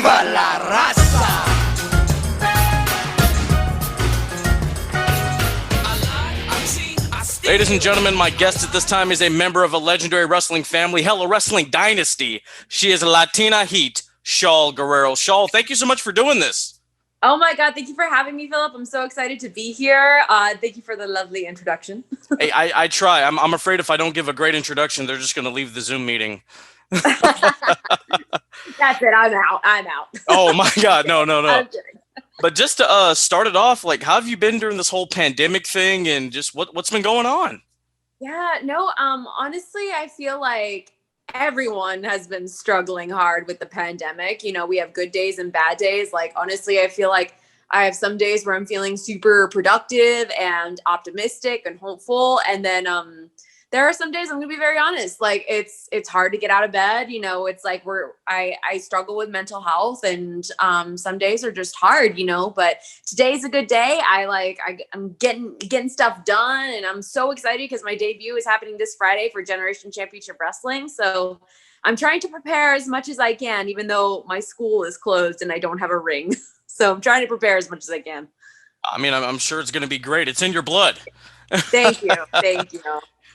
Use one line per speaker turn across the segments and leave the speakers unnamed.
¡Viva la raza!
Ladies and gentlemen, my guest at this time is a member of a legendary wrestling family, hell, a wrestling dynasty. She is Latina Heat, Shaul Guerrero. Shaul, thank you so much for doing this.
Oh my God, thank you for having me, Phillip. I'm so excited to be here. Thank you for the lovely introduction.
Hey, I try. I'm afraid if I don't give a great introduction, they're just going to leave the Zoom meeting.
That's it. I'm out.
Oh my God, no.
I'm kidding.
But just to start it off, like, how have you been during this whole pandemic thing, and just what's been going on?
Yeah, no, honestly, I feel like everyone has been struggling hard with the pandemic. You know, we have good days and bad days. Like, honestly, I feel like I have some days where I'm feeling super productive and optimistic and hopeful. And then there are some days, I'm gonna be very honest, like it's hard to get out of bed. You know, it's like I struggle with mental health, and some days are just hard, you know, but today's a good day. I'm getting stuff done, and I'm so excited because my debut is happening this Friday for Generation Championship Wrestling. So I'm trying to prepare as much as I can, even though my school is closed and I don't have a ring. So I'm trying to prepare as much as I can.
I mean, I'm sure it's going to be great. It's in your blood.
Thank you. Thank you.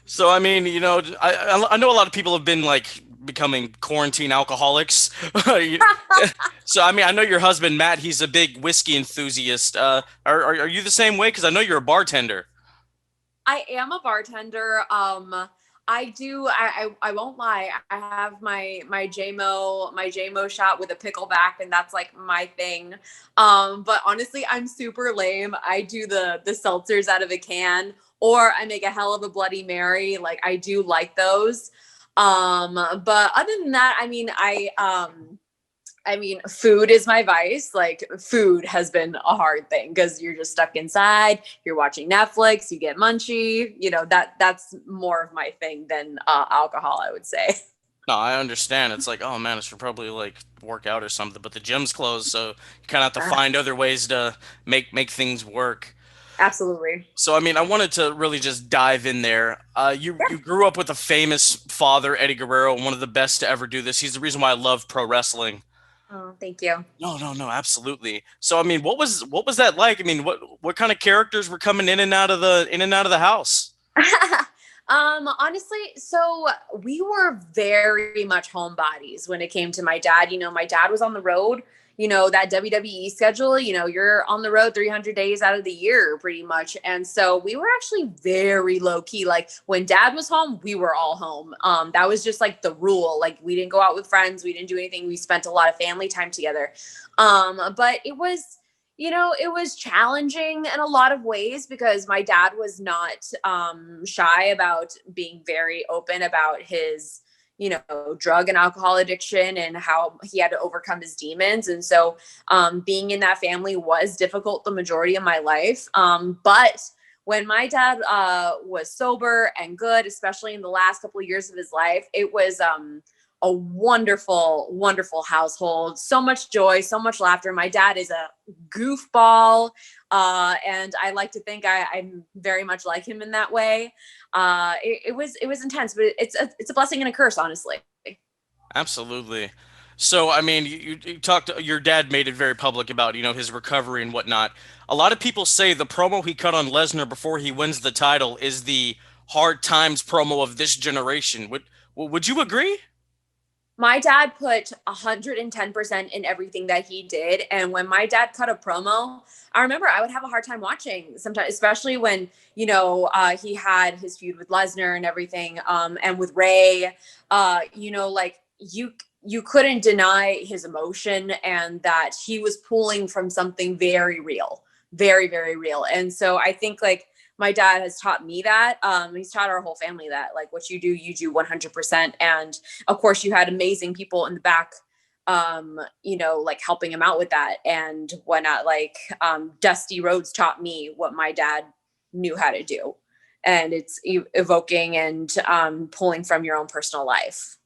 So, I mean, you know, I know a lot of people have been like becoming quarantine alcoholics. So, I mean, I know your husband, Matt, he's a big whiskey enthusiast. Are you the same way? Because I know you're a bartender.
I am a bartender. I won't lie. I have my JMO shot with a pickleback, and that's like my thing. But honestly, I'm super lame. I do the seltzers out of a can, or I make a hell of a Bloody Mary. Like, I do like those. But other than that, I mean, food is my vice. Like, food has been a hard thing because you're just stuck inside. You're watching Netflix. You get munchy. You know, that's more of my thing than alcohol, I would say.
No, I understand. It's like, oh man, I should probably like work out or something, but the gym's closed, so you kind of have to find other ways to make things work.
Absolutely.
So, I mean, I wanted to really just dive in there. You grew up with a famous father, Eddie Guerrero, one of the best to ever do this. He's the reason why I love pro wrestling.
Oh, thank you.
No, absolutely. So, I mean, what was that like? I mean, what kind of characters were coming in and out of the house?
Honestly, so we were very much homebodies when it came to my dad. You know, my dad was on the road. You know, that WWE schedule, you know, you're on the road 300 days out of the year pretty much. And so we were actually very low key. Like, when dad was home, we were all home. That was just like the rule. Like, we didn't go out with friends. We didn't do anything. We spent a lot of family time together. But it was, you know, it was challenging in a lot of ways because my dad was not shy about being very open about his, you know, drug and alcohol addiction and how he had to overcome his demons. And so being in that family was difficult the majority of my life. But when my dad was sober and good, especially in the last couple of years of his life, it was a wonderful, wonderful household. So much joy, so much laughter. My dad is a goofball. And I like to think I'm very much like him in that way. It was intense, but it's a blessing and a curse, honestly.
Absolutely. So, I mean, you talked, your dad made it very public about, you know, his recovery and whatnot. A lot of people say the promo he cut on Lesnar before he wins the title is the hard times promo of this generation. Would you agree?
My dad put 110% in everything that he did. And when my dad cut a promo, I remember I would have a hard time watching sometimes, especially when, you know, he had his feud with Lesnar and everything. And with Ray, you know, like you couldn't deny his emotion and that he was pulling from something very real, very, very real. And so I think, like, my dad has taught me that. He's taught our whole family that, like, what you do 100%. And of course you had amazing people in the back, you know, like helping him out with that and whatnot. Like, Dusty Rhodes taught me what my dad knew how to do. And it's evoking and pulling from your own personal life.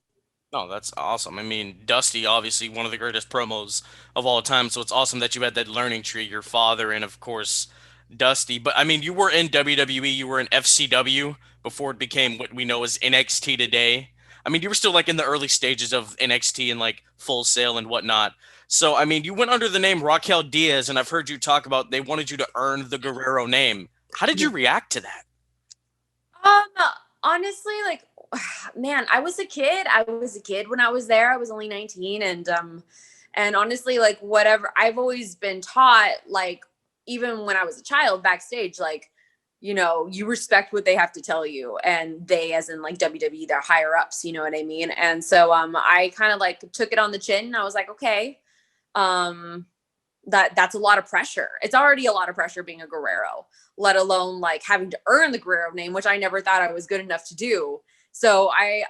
No, that's awesome. I mean, Dusty, obviously one of the greatest promos of all time. So it's awesome that you had that learning tree, your father, and of course, Dusty. But I mean, you were in WWE, you were in FCW before it became what we know as NXT today. I mean, you were still like in the early stages of NXT and like Full Sail and whatnot. So, I mean, you went under the name Raquel Diaz, and I've heard you talk about they wanted you to earn the Guerrero name. How did you react to that?
Um, honestly, like, man, I was a kid. I was a kid when I was there. I was only 19, and honestly, like, whatever. I've always been taught, like, even when I was a child backstage, like, you respect what they have to tell you, and they, as in like WWE, they're higher ups. You know what I mean? And so, I kind of like took it on the chin, and I was like, okay, um, that's a lot of pressure. It's already a lot of pressure being a Guerrero, let alone like having to earn the Guerrero name, which I never thought I was good enough to do. So I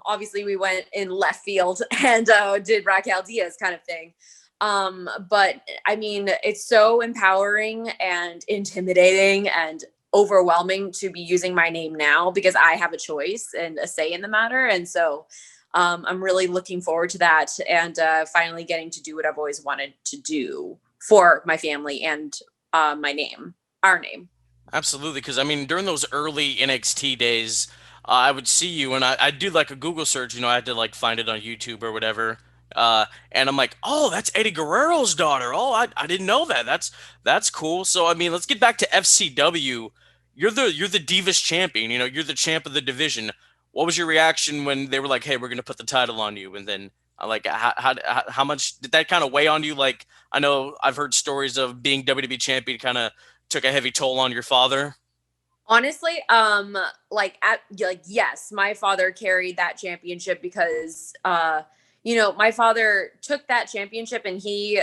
obviously we went in left field and did Raquel Diaz kind of thing. But I mean, it's so empowering and intimidating and overwhelming to be using my name now because I have a choice and a say in the matter. And so I'm really looking forward to that and finally getting to do what I've always wanted to do for my family and my name, our name.
Absolutely, because I mean, during those early NXT days, I would see you, and I do like a Google search. I had to like find it on YouTube or whatever. And I'm like, oh, that's Eddie Guerrero's daughter. Oh, I didn't know that. That's cool. So I mean, let's get back to FCW. You're the Divas champion. You're the champ of the division. What was your reaction when they were like, hey, we're gonna put the title on you? And then like, how much did that kind of weigh on you? Like, I know I've heard stories of being WWE champion kind of took a heavy toll on your father?
Honestly, yes, my father carried that championship because my father took that championship and he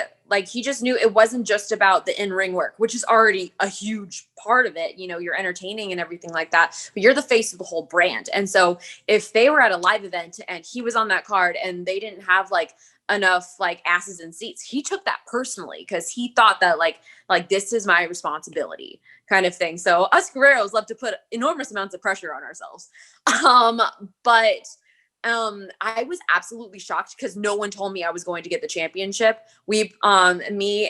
just knew it wasn't just about the in-ring work, which is already a huge part of it. You're entertaining and everything like that, but you're the face of the whole brand. And so if they were at a live event and he was on that card and they didn't have like enough like asses and seats, he took that personally because he thought that like this is my responsibility kind of thing. So us Guerreros love to put enormous amounts of pressure on ourselves. But I was absolutely shocked because no one told me I was going to get the championship. Me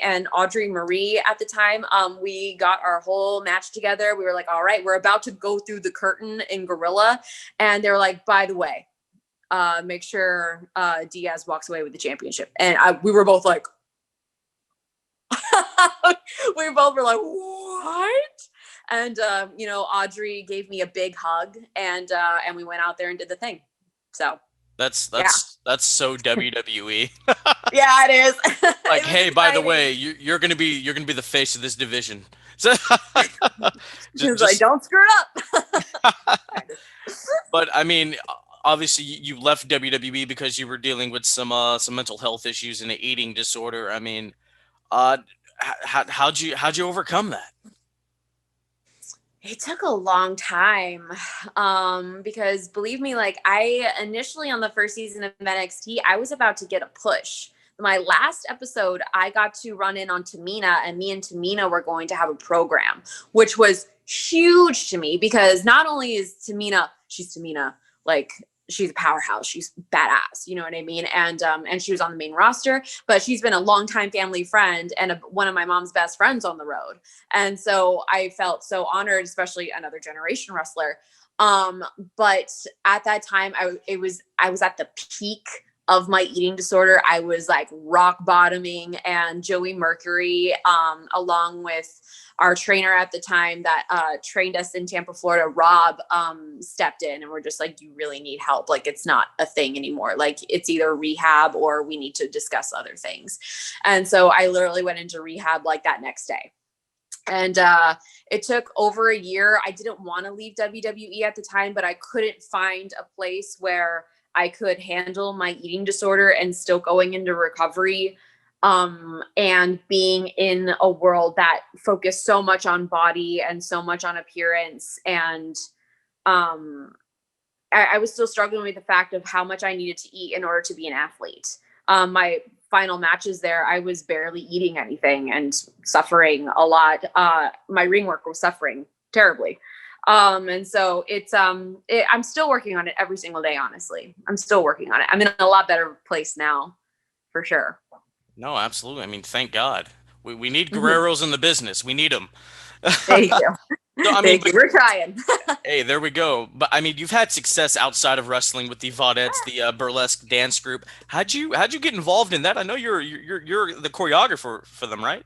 and Audrey Marie at the time, we got our whole match together. We were like, all right, we're about to go through the curtain in Gorilla. And they were like, by the way, make sure Diaz walks away with the championship. And we were both like, we both were like, what? And Audrey gave me a big hug, and we went out there and did the thing. So
that's so WWE.
Yeah, it is.
Like,
It was
hey, by the
exciting.
way, you're gonna be the face of this division. So,
She was like, don't screw it up.
but I mean, obviously you left WWE because you were dealing with some mental health issues and an eating disorder. I mean, uh, how'd you overcome that?
It took a long time because believe me, like I initially on the first season of NXT, I was about to get a push. My last episode, I got to run in on Tamina, and me and Tamina were going to have a program, which was huge to me because not only is she's Tamina, like she's a powerhouse, she's badass, you know what I mean? And she was on the main roster, but she's been a longtime family friend and one of my mom's best friends on the road. And so I felt so honored, especially another generation wrestler. But at that time, I was at the peak of my eating disorder. I was like rock bottoming, and Joey Mercury, along with our trainer at the time that trained us in Tampa, Florida, Rob, stepped in and we're just like, you really need help. Like, it's not a thing anymore. Like, it's either rehab or we need to discuss other things. And so I literally went into rehab like that next day. And it took over a year. I didn't want to leave WWE at the time, but I couldn't find a place where I could handle my eating disorder and still going into recovery, and being in a world that focused so much on body and so much on appearance. And I was still struggling with the fact of how much I needed to eat in order to be an athlete. My final matches there, I was barely eating anything and suffering a lot. My ring work was suffering terribly. And so I'm still working on it every single day. Honestly, I'm still working on it. I'm in a lot better place now for sure.
No, absolutely. I mean, thank God. We need Guerreros in the business. We need them.
Thank you.
So I mean,
Thank you. We're trying.
hey, there we go. But I mean, you've had success outside of wrestling with the Vaudettes, the burlesque dance group. How'd you get involved in that? I know you're the choreographer for them, right?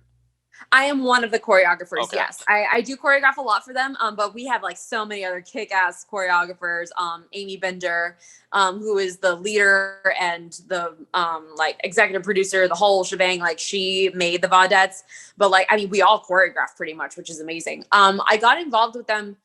I am one of the choreographers.
Okay.
Yes, I do choreograph a lot for them. But we have like so many other kick-ass choreographers. Amy Bender, who is the leader and the like executive producer, the whole shebang. Like she made the Vaudettes, but like I mean, we all choreograph pretty much, which is amazing. I got involved with them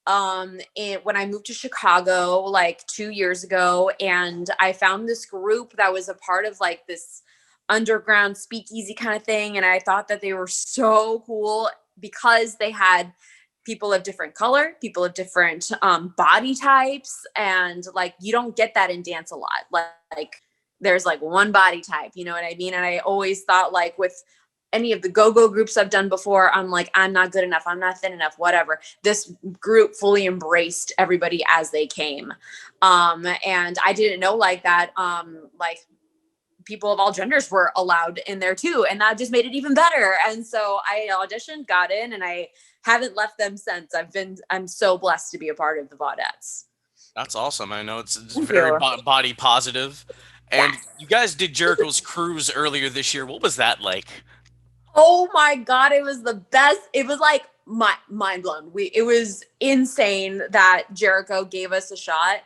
when I moved to Chicago like 2 years ago, and I found this group that was a part of like this underground speakeasy kind of thing, and I thought that they were so cool because they had people of different color, people of different body types, and like you don't get that in dance a lot. Like there's like one body type, you know what I mean? And I always thought like with any of the go-go groups I've done before, I'm like, I'm not good enough. I'm not thin enough, whatever. This group fully embraced everybody as they came. And I didn't know like that. Like people of all genders were allowed in there too. And that just made it even better. And so I auditioned, got in, and I haven't left them since. I'm so blessed to be a part of the Vaudettes.
That's awesome. I know it's
Thank
very
you.
body positive. And
Yes.
you guys did Jericho's Cruise earlier this year. What was that like?
Oh my God, it was the best. It was like mind blown. It was insane that Jericho gave us a shot.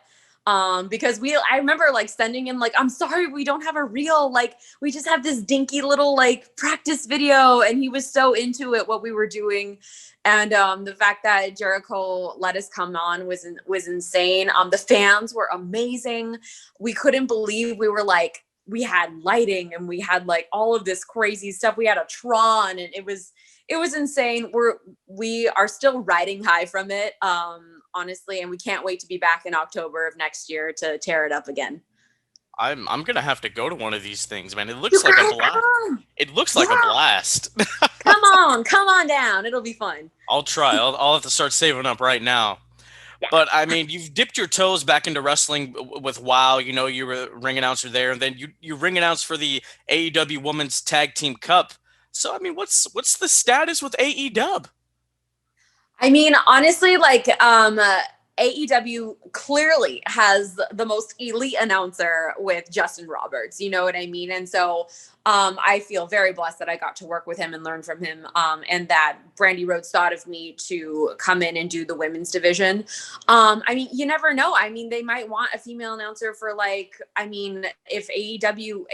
Because I remember like sending him like, I'm sorry, we don't have a reel. Like we just have this dinky little like practice video. And he was so into it, what we were doing. And the fact that Jericho let us come on was insane. The fans were amazing. We couldn't believe we had lighting and we had like all of this crazy stuff. We had a Tron, and it was insane. We are still riding high from it, honestly, and we can't wait to be back in October of next year to tear it up again.
I'm gonna have to go to one of these things, man. It
You
looks like a
gotta
blast.
come.
It looks like a
Yeah,
blast.
come on down. It'll be fun.
I'll try. I'll have to start saving up right now.
Yeah.
But I mean, you've dipped your toes back into wrestling with WoW. You know, you were ring announcer there, and then you ring announced for the AEW Women's Tag Team Cup. So I mean, what's the status with AEW?
I mean, honestly, like AEW clearly has the most elite announcer with Justin Roberts. You know what I mean? And so I feel very blessed that I got to work with him and learn from him, and that Brandy Rhodes thought of me to come in and do the women's division. I mean, you never know. I mean, they might want a female announcer for like, I mean, if AEW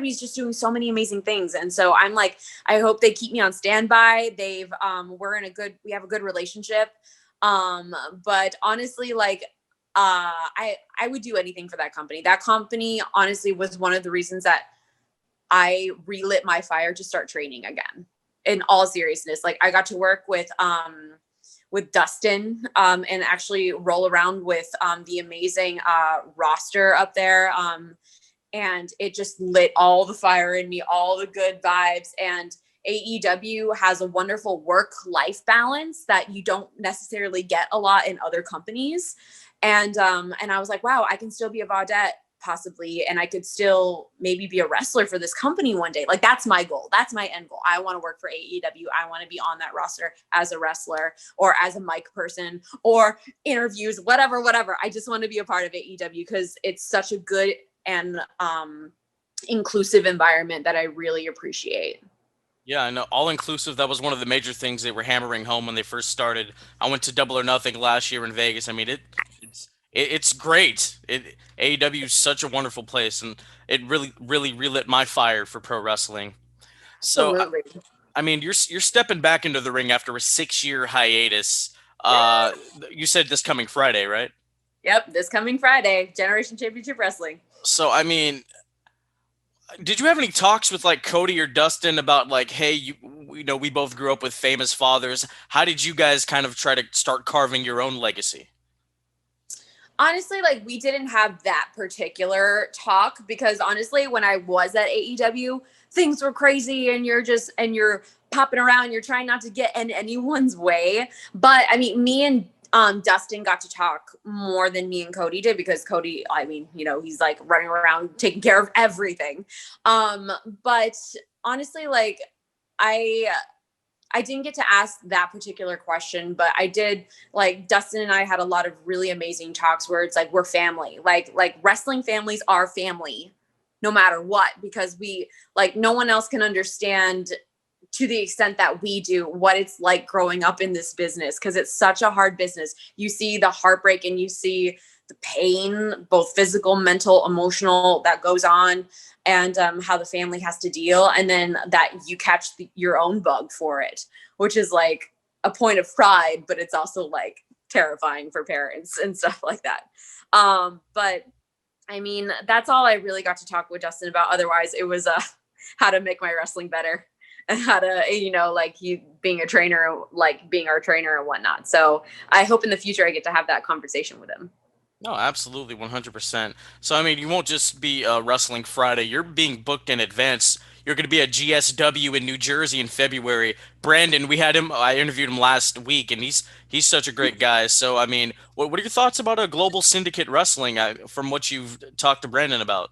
is just doing so many amazing things. And so I'm like, I hope they keep me on standby. We have a good relationship. But honestly, like, I would do anything for that company. That company honestly was one of the reasons that I relit my fire to start training again. In all seriousness, like I got to work with Dustin, and actually roll around with the amazing roster up there. And it just lit all the fire in me, all the good vibes. And AEW has a wonderful work-life balance that you don't necessarily get a lot in other companies. And I was like, wow, I can still be a Vaudette possibly, and I could still maybe be a wrestler for this company one day. Like that's my goal. That's my end goal. I want to work for AEW. I want to be on that roster as a wrestler or as a mic person or interviews, whatever. I just want to be a part of AEW because it's such a good and inclusive environment that I really appreciate.
Yeah, I know. All inclusive, that was one of the major things they were hammering home when they first started. I went to Double or Nothing last year in Vegas. I mean, it's great. AEW is such a wonderful place, and it really relit my fire for pro wrestling. So,
Absolutely.
I mean, you're stepping back into the ring after a 6-year hiatus. Uh, you said this coming Friday, right?
Yep, this coming Friday, Generation Championship Wrestling.
So, I mean, did you have any talks with like Cody or Dustin about like, hey, you know, we both grew up with famous fathers. How did you guys kind of try to start carving your own legacy?
Honestly, like we didn't have that particular talk because honestly, when I was at AEW, things were crazy and you're popping around, you're trying not to get in anyone's way. But I mean, me and Dustin got to talk more than me and Cody did because Cody, I mean, you know, he's like running around taking care of everything. But honestly, like I I didn't get to ask that particular question, but I did, like, Dustin and I had a lot of really amazing talks where it's like, we're family, like wrestling families are family no matter what, because we, like, no one else can understand to the extent that we do what it's like growing up in this business, because it's such a hard business. You see the heartbreak and you see the pain, both physical, mental, emotional, that goes on, and how the family has to deal, and then that you catch your own bug for it, which is like a point of pride, but it's also like terrifying for parents and stuff like that. But I mean, that's all I really got to talk with Justin about. Otherwise, it was how to make my wrestling better, and how to, you know, like, you being a trainer, like being our trainer and whatnot. So I hope in the future I get to have that conversation with him.
No, absolutely, 100%. So, I mean, you won't just be Wrestling Friday. You're being booked in advance. You're going to be at GSW in New Jersey in February. Brandon, we had him. I interviewed him last week, and he's such a great guy. So, I mean, what are your thoughts about a global syndicate wrestling from what you've talked to Brandon about?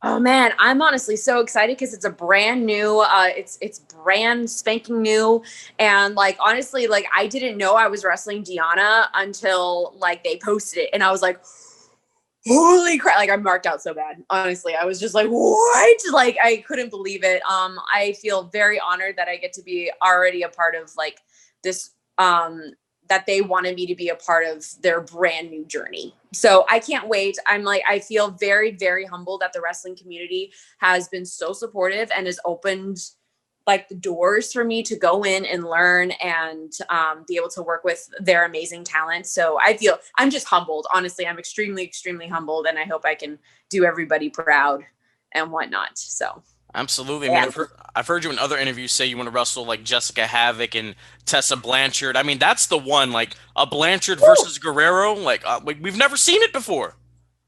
Oh man, I'm honestly so excited because it's a brand new, it's brand spanking new, and like, honestly, like, I didn't know I was wrestling Deanna until like they posted it, and I was like, holy crap! Like, I marked out so bad. Honestly, I was just like, what? Like, I couldn't believe it. I feel very honored that I get to be already a part of like this. That they wanted me to be a part of their brand new journey. So I can't wait. I feel very, very humbled that the wrestling community has been so supportive and has opened like the doors for me to go in and learn and be able to work with their amazing talent. So I'm just humbled. Honestly, I'm extremely, extremely humbled, and I hope I can do everybody proud and whatnot. So.
Absolutely. I mean, I've heard you in other interviews say you want to wrestle like Jessica Havoc and Tessa Blanchard. I mean, that's the one, like a Blanchard versus Guerrero. Like we've never seen it before.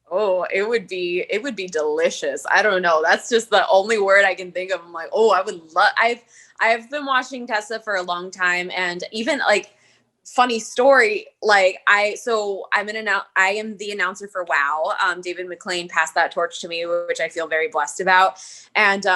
Oh, it would be delicious. I don't know. That's just the only word I can think of. I'm like, oh, I would love. I've been watching Tessa for a long time, and even like, funny story, like I am the announcer for WoW. David McLean passed that torch to me, which I feel very blessed about. And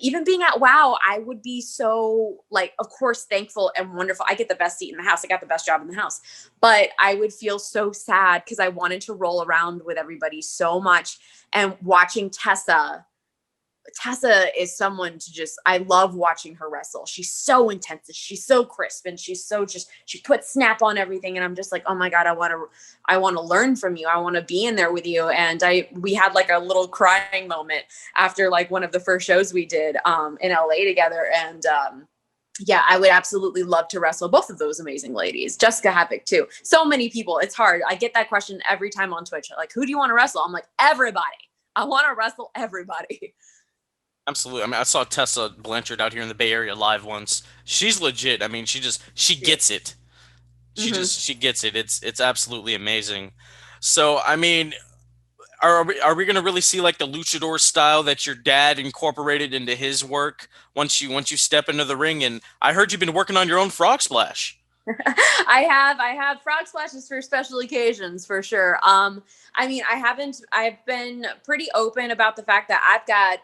even being at WoW, I would be so, like, of course, thankful and wonderful. I get the best seat in the house. I got the best job in the house, but I would feel so sad because I wanted to roll around with everybody so much. And watching Tessa is someone to just, I love watching her wrestle. She's so intense. She's so crisp, and she's so she puts snap on everything. And I'm just like, oh my God, I want to learn from you. I want to be in there with you. And we had like a little crying moment after like one of the first shows we did in LA together. And yeah, I would absolutely love to wrestle both of those amazing ladies. Jessica Havoc too. So many people. It's hard. I get that question every time on Twitch. Like, who do you want to wrestle? I'm like, everybody. I want to wrestle everybody.
Absolutely. I mean, I saw Tessa Blanchard out here in the Bay Area live once. She's legit. I mean, she gets it. She gets it. It's absolutely amazing. So, I mean, are we going to really see like the luchador style that your dad incorporated into his work once you step into the ring? And I heard you've been working on your own frog splash.
I have frog splashes for special occasions for sure. I mean, I've been pretty open about the fact that I've got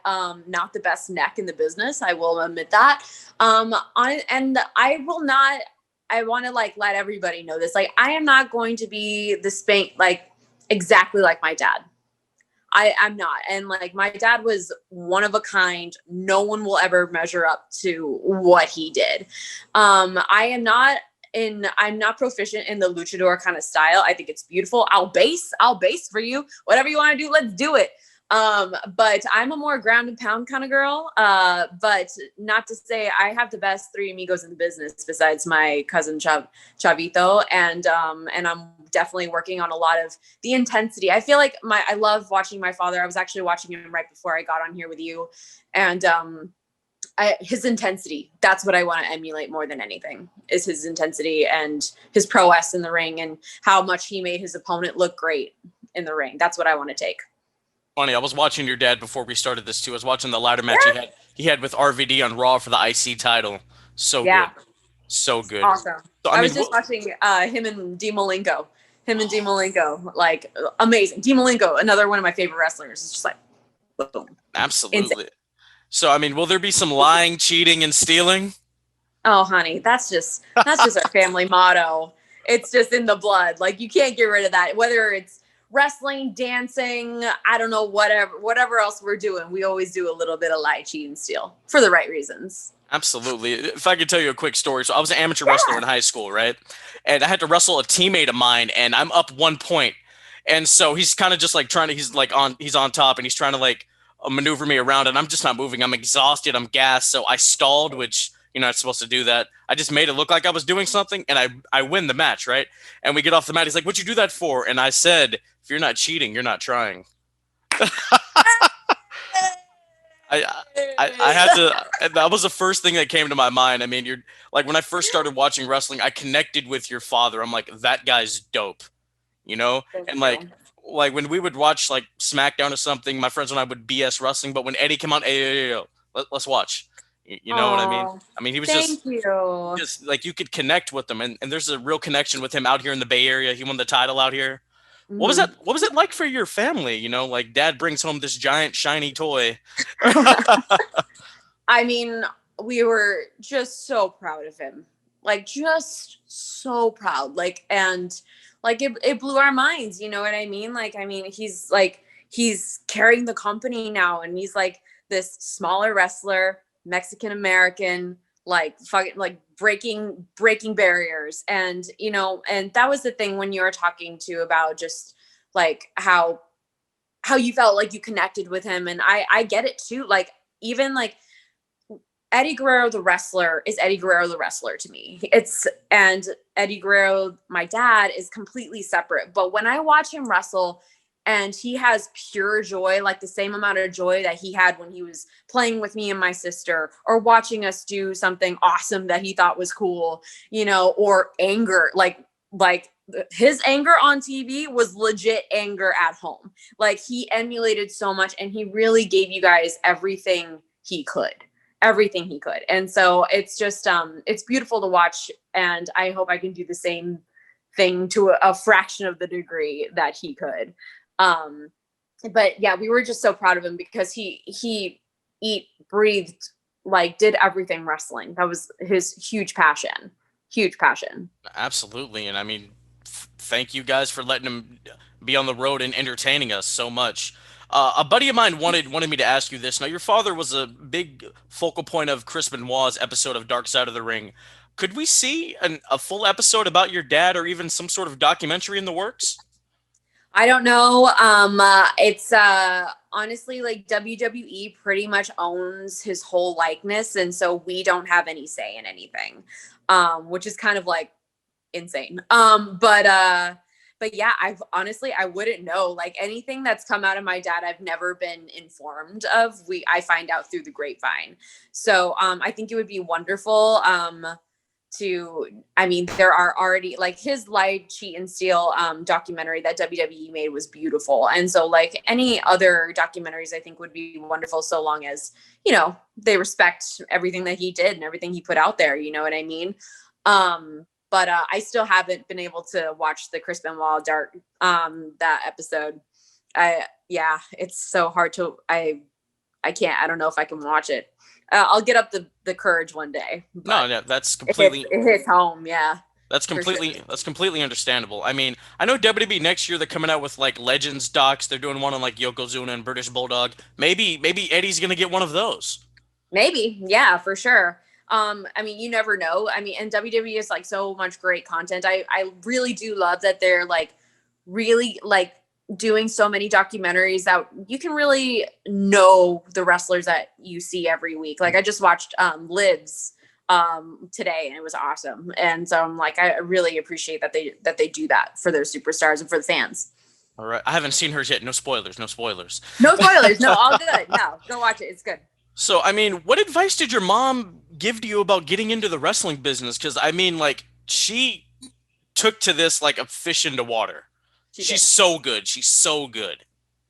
not the best neck in the business. I will admit that. And I will not, I want to like let everybody know this. Like, I am not going to be the spank like exactly like my dad. I'm not. And like, my dad was one of a kind. No one will ever measure up to what he did. I'm not proficient in the luchador kind of style. I think it's beautiful. I'll base for you. Whatever you want to do, let's do it. But I'm a more ground and pound kind of girl. But not to say I have the best three amigos in the business besides my cousin Chavito. And I'm definitely working on a lot of the intensity. I feel like I love watching my father. I was actually watching him right before I got on here with you. And, his intensity, that's what I want to emulate more than anything, is his intensity and his prowess in the ring and how much he made his opponent look great in the ring. That's what I want to take.
Funny, I was watching your dad before we started this too. I was watching the ladder match he had with RVD on Raw for the IC title. So good. So good.
Awesome.
So,
I was just watching him and D Malenko. Like, amazing. D Malenko, another one of my favorite wrestlers. It's just like, boom.
Absolutely. Insane. So, I mean, will there be some lying, cheating, and stealing?
Oh, honey, that's just our family motto. It's just in the blood. Like, you can't get rid of that. Whether it's wrestling, dancing, I don't know, whatever else we're doing, we always do a little bit of lie, cheat, and steal for the right reasons.
Absolutely. If I could tell you a quick story. So I was an amateur wrestler in high school, right? And I had to wrestle a teammate of mine, and I'm up 1 point. And so he's kind of just like he's on top, and he's trying to like maneuver me around, and I'm just not moving. I'm exhausted. I'm gassed. So I stalled, which you're not supposed to do that. I just made it look like I was doing something, and I win the match, right? And we get off the mat. He's like, "What'd you do that for?" And I said, "If you're not cheating, you're not trying." I had to. That was the first thing that came to my mind. I mean, you're like, when I first started watching wrestling, I connected with your father. I'm like, that guy's dope, you know. And like when we would watch like SmackDown or something, my friends and I would BS wrestling. But when Eddie came out, hey, let's watch. You know what I mean? I mean, he was just like, you could connect with him, and there's a real connection with him out here in the Bay Area. He won the title out here. What was that? What was it like for your family? You know, like dad brings home this giant shiny toy.
I mean, we were just so proud of him. Like, just so proud. Like, and like it blew our minds. You know what I mean? Like, I mean, he's carrying the company now, and he's like this smaller wrestler, Mexican American, like fucking like breaking barriers. And you know, and that was the thing when you were talking to about just like how you felt like you connected with him. And I get it too. Like, even like Eddie Guerrero the wrestler is Eddie Guerrero the wrestler to me. And Eddie Guerrero, my dad, is completely separate. But when I watch him wrestle, and he has pure joy, like the same amount of joy that he had when he was playing with me and my sister, or watching us do something awesome that he thought was cool, you know, or anger, like his anger on TV was legit anger at home. Like, he emulated so much, and he really gave you guys everything he could. And so it's just, it's beautiful to watch. And I hope I can do the same thing to a fraction of the degree that he could. But yeah, we were just so proud of him because he breathed, like, did everything wrestling. That was his huge passion.
Absolutely. And I mean, thank you guys for letting him be on the road and entertaining us so much. A buddy of mine wanted me to ask you this. Now, your father was a big focal point of Chris Benoit's episode of Dark Side of the Ring. Could we see a full episode about your dad, or even some sort of documentary in the works?
I don't know. It's honestly, like, WWE pretty much owns his whole likeness, and so we don't have any say in anything, which is kind of like insane. But yeah, I wouldn't know. Like, anything that's come out of my dad, I've never been informed of. I find out through the grapevine. So I think it would be wonderful. I mean, there are already, like, his Lie, Cheat, and Steal documentary that WWE made was beautiful. And so, like, any other documentaries I think would be wonderful, so long as, you know, they respect everything that he did and everything he put out there. You know what I mean? But I still haven't been able to watch the Chris Benoit that episode. It's so hard to, I can't, I don't know if I can watch it. I'll get up the courage one day.
No, that's completely,
it hits home. Yeah.
That's completely understandable. I mean, I know WWE next year they're coming out with like Legends docs. They're doing one on like Yokozuna and British Bulldog. Maybe Eddie's gonna get one of those.
Maybe, yeah, for sure. I mean, you never know. I mean, and WWE is like so much great content. I really do love that they're like really like doing so many documentaries that you can really know the wrestlers that you see every week. Like, I just watched Lids today, and it was awesome. And so I'm like, I really appreciate that they do that for their superstars and for the fans.
All right, I haven't seen hers yet. No spoilers.
No spoilers. No, all good. No, go watch it. It's good.
So, I mean, what advice did your mom give to you about getting into the wrestling business? Because, I mean, like, she took to this like a fish into water. She's so good. She's so good.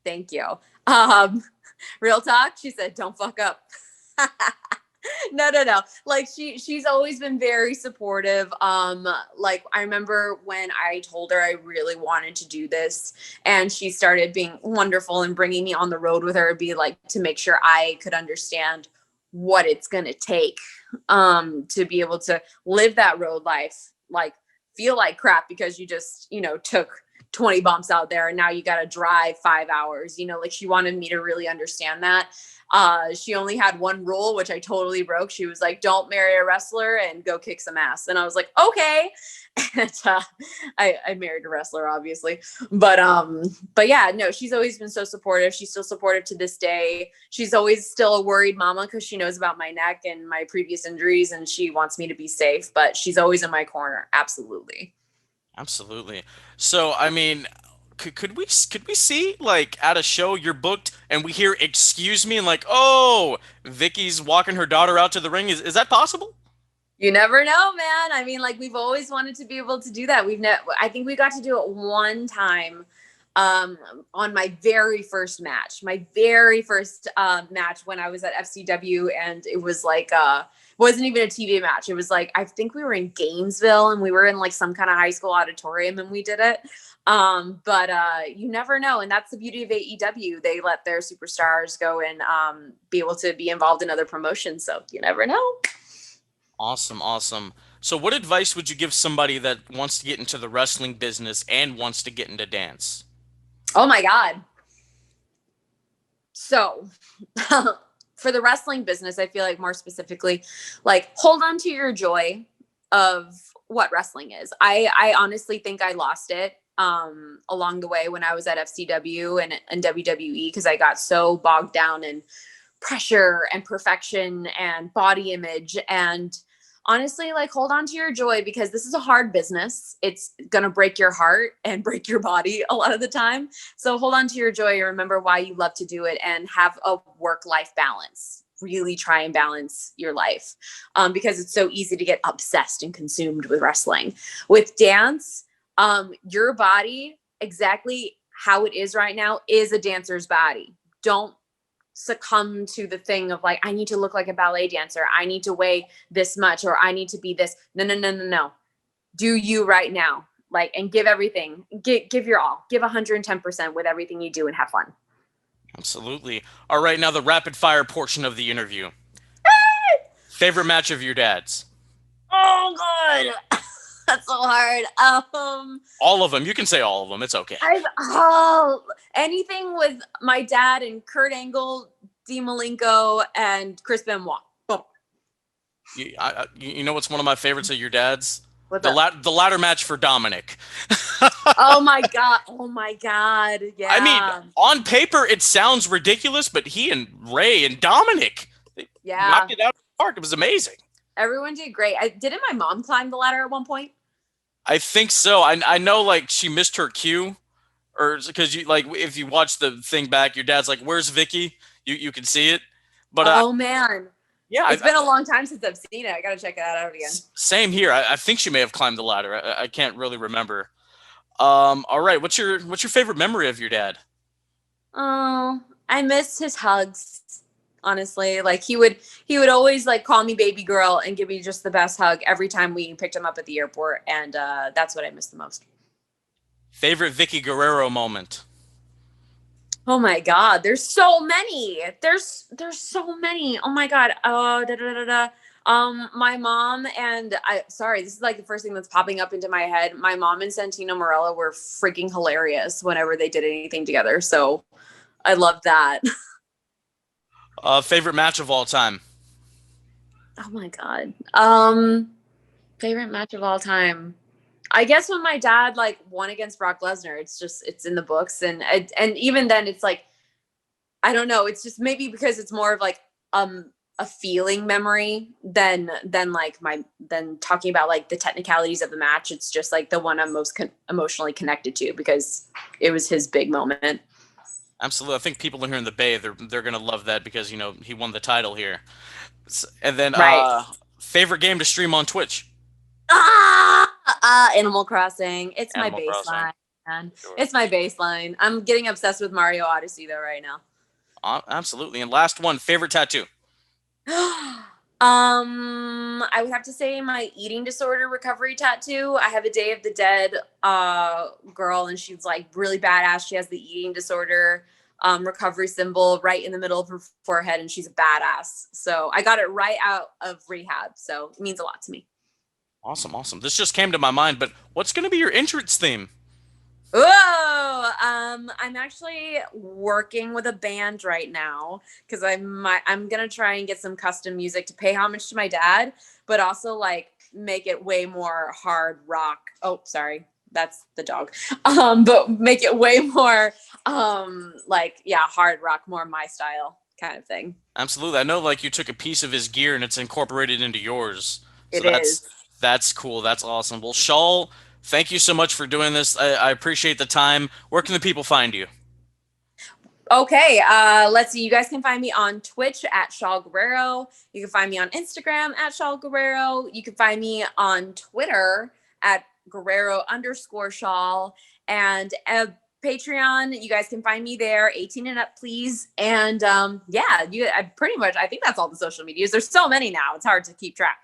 Thank you. Real talk, she said, don't fuck up. No. Like, she's always been very supportive. Like, I remember when I told her I really wanted to do this, and she started being wonderful and bringing me on the road with her, be like, to make sure I could understand what it's going to take to be able to live that road life, like feel like crap because you just, took 20 bumps out there and now you got to drive 5 hours, like she wanted me to really understand that. She only had one rule, which I totally broke. She was like, don't marry a wrestler and go kick some ass. And I was like, okay. And I married a wrestler, obviously. But yeah, no, she's always been so supportive. She's still supportive to this day. She's always still a worried mama because she knows about my neck and my previous injuries and she wants me to be safe, but she's always in my corner. Absolutely.
Absolutely. So, I mean, could we see like at a show you're booked and we hear "excuse me" and like, oh, Vickie's walking her daughter out to the ring? Is that possible?
You never know, man. I mean, like we've always wanted to be able to do that. I think we got to do it one time on my very first match. My very first match when I was at FCW, and it was like wasn't even a TV match. It was like I think we were in Gainesville and we were in like some kind of high school auditorium and we did it. But you never know, and that's the beauty of AEW. They let their superstars go and be able to be involved in other promotions. So you never know.
Awesome, awesome. So, what advice would you give somebody that wants to get into the wrestling business and wants to get into dance?
Oh my God. So for the wrestling business, I feel like more specifically, like hold on to your joy of what wrestling is. I honestly think I lost it along the way when I was at FCW and WWE because I got so bogged down in pressure and perfection and body image. And honestly, like hold on to your joy because this is a hard business. It's going to break your heart and break your body a lot of the time. So hold on to your joy and remember why you love to do it and have a work-life balance. Really try and balance your life because it's so easy to get obsessed and consumed with wrestling. With dance, your body, exactly how it is right now, is a dancer's body. Don't succumb to the thing of like, I need to look like a ballet dancer. I need to weigh this much, or I need to be this. No. Do you right now, like, and give everything, give your all, give 110% with everything you do and have fun.
Absolutely. All right, now the rapid fire portion of the interview. Favorite match of your dad's?
Oh, God. That's so hard.
All of them. You can say all of them. It's okay.
Anything with my dad and Kurt Angle, Dean Malenko, and Chris Benoit. Boom.
You know what's one of my favorites of your dad's?
What's
the
up?
the ladder match for Dominic.
Oh my god! Yeah.
I mean, on paper it sounds ridiculous, but he and Ray and Dominic, they knocked it out of the park. It was amazing.
Everyone did great. Didn't my mom climb the ladder at one point?
I think so. I know, like she missed her cue, or because you like if you watch the thing back, your dad's like, "Where's Vickie?" You can see it, but
oh man,
yeah,
it's been a long time since I've seen it. I gotta check it out again.
Same here. I think she may have climbed the ladder. I can't really remember. All right. What's your favorite memory of your dad?
Oh, I miss his hugs. Honestly, like he would always like call me baby girl and give me just the best hug every time we picked him up at the airport, and that's what I miss the most.
Favorite Vickie Guerrero moment?
Oh my God, there's so many. There's so many. Oh my God. My mom and sorry, this is like the first thing that's popping up into my head. My mom and Santino Marella were freaking hilarious whenever they did anything together. So I love that.
Favorite match of all time?
Oh my God. Favorite match of all time. I guess when my dad like won against Brock Lesnar, it's in the books, and even then it's like, I don't know, it's just maybe because it's more of like a feeling memory than talking about like the technicalities of the match. It's just like the one I'm most emotionally connected to because it was his big moment.
Absolutely. I think people here in the Bay, they're gonna love that because he won the title here. And then
Right.
Favorite game to stream on Twitch?
Animal Crossing. It's
Animal
my
Crossing.
baseline, man.
Sure.
It's my baseline. I'm getting obsessed with Mario Odyssey though right now.
Absolutely. And last one, favorite tattoo?
I would have to say my eating disorder recovery tattoo. I have a Day of the Dead girl, and she's like really badass. She has the eating disorder. recovery symbol right in the middle of her forehead, and she's a badass. So I got it right out of rehab. So it means a lot to me.
Awesome. This just came to my mind, but what's going to be your entrance theme?
Oh, I'm actually working with a band right now because I'm gonna try and get some custom music to pay homage to my dad, but also like make it way more hard rock. Oh, sorry, that's the dog. But make it way more hard rock, more my style kind of thing.
Absolutely. I know like you took a piece of his gear and it's incorporated into yours. So
It is.
that's cool. That's awesome. Well, Shaul, thank you so much for doing this. I appreciate the time. Where can the people find you?
Okay, let's see. You guys can find me on Twitch at Shaul Guerrero. You can find me on Instagram at Shaul Guerrero. You can find me on Twitter at Guerrero_Shaul. And Patreon, you guys can find me there, 18 and up, please. And I think that's all the social medias. There's so many now. It's hard to keep track.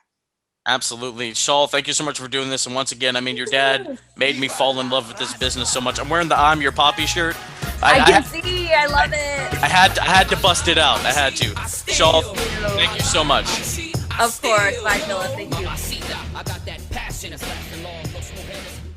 Absolutely. Shaul, thank you so much for doing this. And once again, I mean, your dad made me fall in love with this business so much. I'm wearing the I'm Your Poppy shirt.
I can see. I love it.
I had to bust it out. I had to. Shaul, thank you so much.
Of course. Bye, Phillip. Thank you.
I got that passion, it's lasting long, no smooth headed.